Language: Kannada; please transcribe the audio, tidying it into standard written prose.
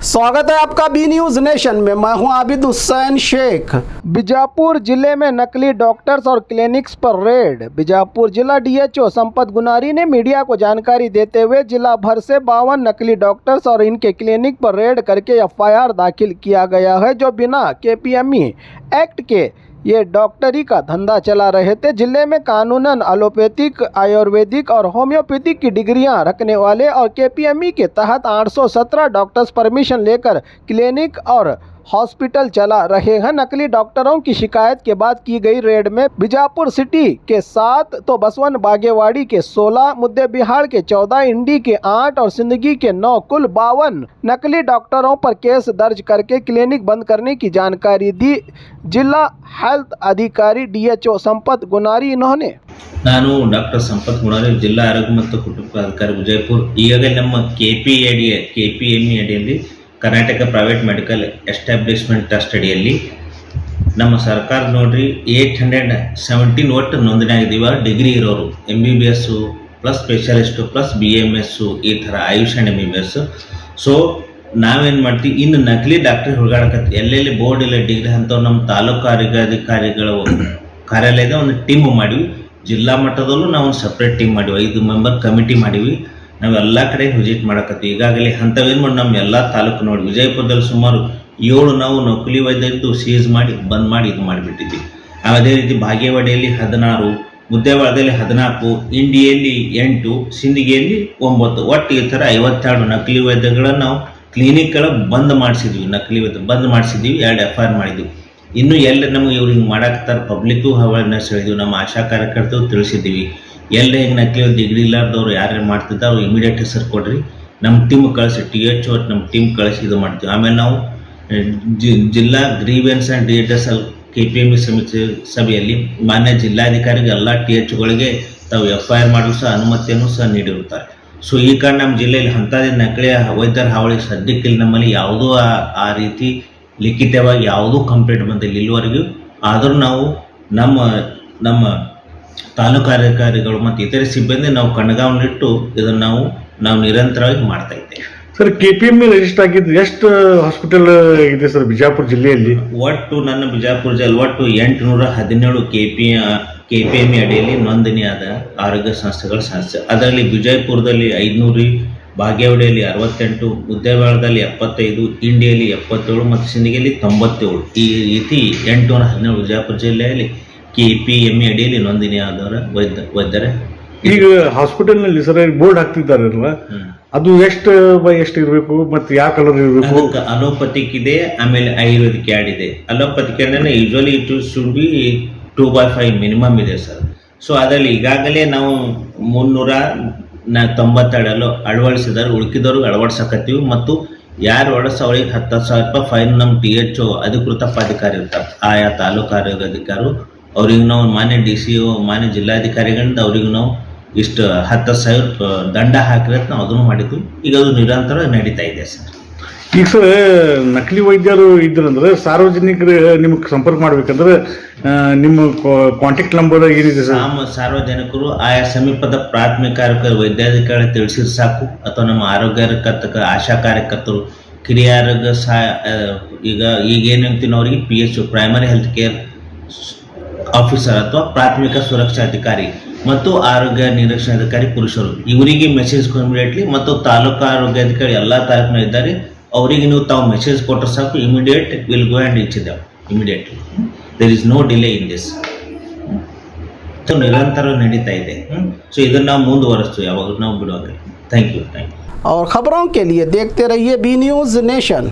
स्वागत है आपका बी न्यूज नेशन में। मैं हूं आबिद हुसैन शेख। बीजापुर जिले में नकली डॉक्टर्स और क्लिनिक्स पर रेड। बीजापुर जिला डीएचओ संपत गुनारी ने मीडिया को जानकारी देते हुए जिला भर से 52 नकली डॉक्टर्स और इनके क्लिनिक पर रेड करके एफआईआर दाखिल किया गया है, जो बिना केपीएमई एक्ट के ये डॉक्टरी का धंधा चला रहे थे। जिले में कानूनन एलोपैथिक, आयुर्वेदिक और होम्योपैथिक की डिग्रियां रखने वाले और केपीएमई के तहत 817 डॉक्टर्स परमिशन लेकर क्लिनिक और हॉस्पिटल चला रहे हैं। नकली डॉक्टरों की शिकायत के बाद की गई रेड में बीजापुर सिटी के 7 तो बसवन बागेवाड़ी के 16, मुद्दे बिहार के 14, इंडी के 8 और सिंदगी के 9 कुल 52 नकली डॉक्टरों पर केस दर्ज करके क्लिनिक बंद करने की जानकारी दी जिला हेल्थ अधिकारी डीएचओ संपत गुनारी। इन्होंने ನಾನು ಡಾಕ್ಟರ್ ಸಂಪತ್ ಗುಣಾರಿ, ಜಿಲ್ಲಾ ಆರೋಗ್ಯ ಮತ್ತು ಕುಟುಂಬ ಅಧಿಕಾರಿ ವಿಜಯಪುರ. ಈಗಾಗಲೇ ನಮ್ಮ ಕೆಪಿಎಂಇ ಅಡಿಯಲ್ಲಿ Karnataka private medical establishment trust ಅಡಿಯಲ್ಲಿ ನಮ್ಮ ಸರ್ಕಾರ ನೋಡ್ರಿ 817 ಒಟ್ಟು ನೋಂದಣಿ ಆಗಿದ್ದೀವಿ. ಡಿಗ್ರಿ ಇರೋರು MBBS plus specialist plus BMS ಈ ಥರ ಆಯುಷ್ ಆ್ಯಂಡ್ MBBS. ಸೊ ನಾವೇನು ಮಾಡ್ತೀವಿ, ಇನ್ನು ನಕಲಿ ಡಾಕ್ಟರ್ ಹುಡುಗಾಡಕತ್ತಿ ಎಲ್ಲೆಲ್ಲಿ ಬೋರ್ಡ್ ಇಲ್ಲ ಡಿಗ್ರಿ ಅಂಥವು ನಮ್ಮ ತಾಲೂಕು ಆರೋಗ್ಯಾಧಿಕಾರಿಗಳ ಕಾರ್ಯಾಲಯದ ಒಂದು ಟೀಮ್ ಮಾಡಿವಿ. ಜಿಲ್ಲಾ ಮಟ್ಟದಲ್ಲೂ ನಾವು ಒಂದು ಸಪ್ರೇಟ್ ಟೀಮ್ ಮಾಡಿವಿ, 5 ಮೆಂಬರ್ ಕಮಿಟಿ ಮಾಡಿವಿ. ನಾವು ಎಲ್ಲ ಕಡೆ ವಿಸಿಟ್ ಮಾಡಕತ್ತೀವಿ. ಈಗಾಗಲೇ ಅಂಥವೇನು ಮಾಡಿ ನಮ್ಮ ಎಲ್ಲ ತಾಲೂಕು ನೋಡಿ ವಿಜಯಪುರದಲ್ಲಿ ಸುಮಾರು 7 ನಾವು ನಕಲಿ ವೈದ್ಯದ್ದು ಸೀಸ್ ಮಾಡಿ ಬಂದ್ ಮಾಡಿ ಇದು ಮಾಡಿಬಿಟ್ಟಿದ್ವಿ. ಅದೇ ರೀತಿ ಬಾಗೇವಾಡಿಯಲ್ಲಿ 16, ಮುದ್ದೇವಾಡದಲ್ಲಿ 14, ಇಂಡಿಯಲ್ಲಿ 8, ಸಿಂದಗಿಯಲ್ಲಿ 9, ಒಟ್ಟು ಈ ಥರ 52 ನಕಲಿ ವೈದ್ಯಗಳನ್ನು ನಾವು ಕ್ಲಿನಿಕ್ಗಳ ಬಂದ್ ಮಾಡಿಸಿದ್ವಿ. ನಕಲಿ ವೈದ್ಯ ಬಂದ್ ಮಾಡಿಸಿದ್ವಿ, 2 FIR ಮಾಡಿದ್ವಿ. ಇನ್ನು ಎಲ್ಲಿ ನಮಗೆ ಇವ್ರು ಹಿಂಗೆ ಮಾಡಾಕ್ತಾರೆ ಪಬ್ಲಿಕ್ಕು ಅವೇರ್ನೆಸ್ ಹೇಳಿದ್ವಿ, ನಮ್ಮ ಆಶಾ ಕಾರ್ಯಕರ್ತರು ತಿಳಿಸಿದ್ದೀವಿ. ಎಲ್ಲ ಹಿಂಗೆ ನಕಲಿ ಡಿಗ್ರಿ ಇಲ್ಲಾರ್ದವ್ರು ಯಾರ್ಯಾರು ಮಾಡ್ತಿದ್ದಾರೆ ಅವ್ರು ಇಮಿಡಿಯೇಟ್ ಹೆಸರು ಕೊಡ್ರಿ, ನಮ್ಮ ಟೀಮ್ ಕಳಿಸಿ THO ನಮ್ಮ ಟೀಮ್ ಕಳಿಸಿ ಇದು ಮಾಡ್ತೀವಿ. ಆಮೇಲೆ ನಾವು ಜಿಲ್ಲಾ ಗ್ರೀವೆನ್ಸ್ ಆ್ಯಂಡ್ ಡಿಎಸ್ಎಲ್ KPME ಸಭೆಯಲ್ಲಿ ಮಾನ್ಯ ಜಿಲ್ಲಾಧಿಕಾರಿಗೆ ಎಲ್ಲ THOಗಳಿಗೆ ತಾವು FIR ಮಾಡಲು ಸಹ ಅನುಮತಿಯನ್ನು ಸಹ ನೀಡಿರುತ್ತಾರೆ. ಸೊ ಈ ಕಾರಣ ನಮ್ಮ ಜಿಲ್ಲೆಯಲ್ಲಿ ಅಂಥದ್ದೇ ನಕಲಿ ವೈದ್ಯರ ಹಾವಳಿ ಸದ್ಯಕ್ಕಿಲ್ಲ. ನಮ್ಮಲ್ಲಿ ಯಾವುದೂ ಆ ರೀತಿ ಲಿಖಿತವಾಗಿ ಯಾವುದೂ ಕಂಪ್ಲೇಂಟ್ ಬಂದಿಲ್ಲ ಇಲ್ಲಿವರೆಗೂ. ಆದರೂ ನಾವು ನಮ್ಮ ತಾಲೂಕು ಅಧಿಕಾರಿಗಳು ಮತ್ತು ಇತರೆ ಸಿಬ್ಬಂದಿ ನಾವು ಕಣ್ಗಾವಲಿಟ್ಟು ಇದನ್ನು ನಾವು ನಿರಂತರವಾಗಿ ಮಾಡ್ತಾ ಇದ್ದೇವೆ. ಸರ್, KPME ರಿಜಿಸ್ಟರ್ ಆಗಿದ್ದು ಎಷ್ಟು ಹಾಸ್ಪಿಟಲ್ ಇದೆ ಸರ್ ಬಿಜಾಪುರ ಜಿಲ್ಲೆಯಲ್ಲಿ? ಒಟ್ಟು ನನ್ನ ಬಿಜಾಪುರ ಜಿಲ್ಲೆ ಒಟ್ಟು 817 KPME ಅಡಿಯಲ್ಲಿ ನೋಂದಣಿಯಾದ ಆರೋಗ್ಯ ಸಂಸ್ಥೆಗಳ ಸಂಸ್ಥೆ. ಅದರಲ್ಲಿ ಬಿಜಯಪುರದಲ್ಲಿ 500, ಬಾಗೇವಾಡಿಯಲ್ಲಿ 68, ಮುದ್ದೇಬಿಹಾಳದಲ್ಲಿ 75, ಇಂಡಿಯಲ್ಲಿ 77 ಮತ್ತು ಸಿಂದಗಿಯಲ್ಲಿ 97. ಈ ರೀತಿ 817 ಬಿಜಾಪುರ ಜಿಲ್ಲೆಯಲ್ಲಿ KPME ಅಡಿಯಲ್ಲಿ ನೋಂದಣಿಯಾದವರ ವೈದ್ಯರ. ಈಗ ಹಾಸ್ಪಿಟಲ್ನಲ್ಲಿ ಸರ್ ಬೋರ್ಡ್ ಹಾಕ್ತಿದ್ದಾರಲ್ಲ, ಅದು ಎಷ್ಟು ಬೈ ಎಷ್ಟು ಇರಬೇಕು ಮತ್ತು ಯಾವ ಕಲರ್ ಇರಬೇಕು? ಅಲೋಪತಿಕ್ ಇದೆ, ಆಮೇಲೆ ಆಯುರ್ವೇದಿಕ್ ಆ್ಯಡ್ ಇದೆ. ಅಲೋಪತಿಕ್ ಅಂದರೆ usually it should be 2/5 minimum ಇದೆ ಸರ್. ಸೊ ಅದರಲ್ಲಿ ಈಗಾಗಲೇ ನಾವು 392 ಅಳವಡಿಸಿದ್ದಾರೆ, ಉಳಿಕಿದವ್ರಿಗೆ ಅಳವಡಿಸಕತ್ತೀವಿ. ಮತ್ತು ಯಾರು ಅವರಿಗೆ 10,000 ರೂಪಾಯಿ ಫೈನ್ ನಮ್ಮ THO ಅಧಿಕೃತ ಅಧಿಕಾರಿ ಇರ್ತಾರೆ, ಆಯಾ ತಾಲೂಕು ಆರೋಗ್ಯಾಧಿಕಾರಿ ಅವ್ರಿಗೆ ನಾವು ಮಾನ್ಯ DCO ಮಾನ್ಯ ಜಿಲ್ಲಾಧಿಕಾರಿಗಳಿಂದ ಅವ್ರಿಗೆ ನಾವು ಇಷ್ಟು 10,000 ದಂಡ ಹಾಕಿರತ್ತೆ ನಾವು ಅದನ್ನು ಮಾಡಿದ್ವಿ. ಈಗ ಅದು ನಿರಂತರ ನಡೀತಾ ಇದೆ ಸರ್. ಈಗ ಸರ್ ನಕಲಿ ವೈದ್ಯರು ಇದ್ರಂದ್ರೆ ಸಾರ್ವಜನಿಕರು ನಿಮ್ಗೆ ಸಂಪರ್ಕ ಮಾಡ್ಬೇಕಂದ್ರೆ ನಿಮ್ಮ ಕಾಂಟ್ಯಾಕ್ಟ್ ನಂಬರ್ ಏನಿದೆ ಸರ್? ಸಾರ್ವಜನಿಕರು ಆಯಾ ಸಮೀಪದ ಪ್ರಾಥಮಿಕ ಆರೋಗ್ಯ ವೈದ್ಯಾಧಿಕಾರಿ ತಿಳಿಸಿದ್ರೆ ಸಾಕು, ಅಥವಾ ನಮ್ಮ ಆರೋಗ್ಯ ಆಶಾ ಕಾರ್ಯಕರ್ತರು, ಕಿರಿಯ ಆರೋಗ್ಯ ಈಗೇನಂತೀವಿ ಅವರಿಗೆ PHO primary health care officer ಅಥವಾ ಪ್ರಾಥಮಿಕ ಸುರಕ್ಷಾ ಅಧಿಕಾರಿ ಮತ್ತು ಆರೋಗ್ಯ ನಿರೀಕ್ಷಣಾಧಿಕಾರಿ ಪುರುಷರು ಇವರಿಗೆ ಮೆಸೇಜ್ ಇಮಿಡಿಯೇಟ್ಲಿ, ಮತ್ತು ತಾಲೂಕು ಆರೋಗ್ಯಾಧಿಕಾರಿ ಎಲ್ಲ ತಾಲೂಕಿನ ಇದ್ದಾರೆ ಅವರಿಗೆ ನೀವು ತಾವು ಮೆಸೇಜ್ ಕೊಟ್ಟರೆ ಸಾಕು, immediate will go and reach them immediately. There is no delay in this. ನಿರಂತರ ನಡೀತಾ ಇದೆ. ಸೊ ಇದನ್ನು ನಾವು ಮುಂದುವರಿಸ್ತೀವಿ, ಯಾವಾಗ ನಾವು ಬಿಡುವಾಗ. Thank you. और खबरों के लिए देखते रहिए बी न्यूज नेशन।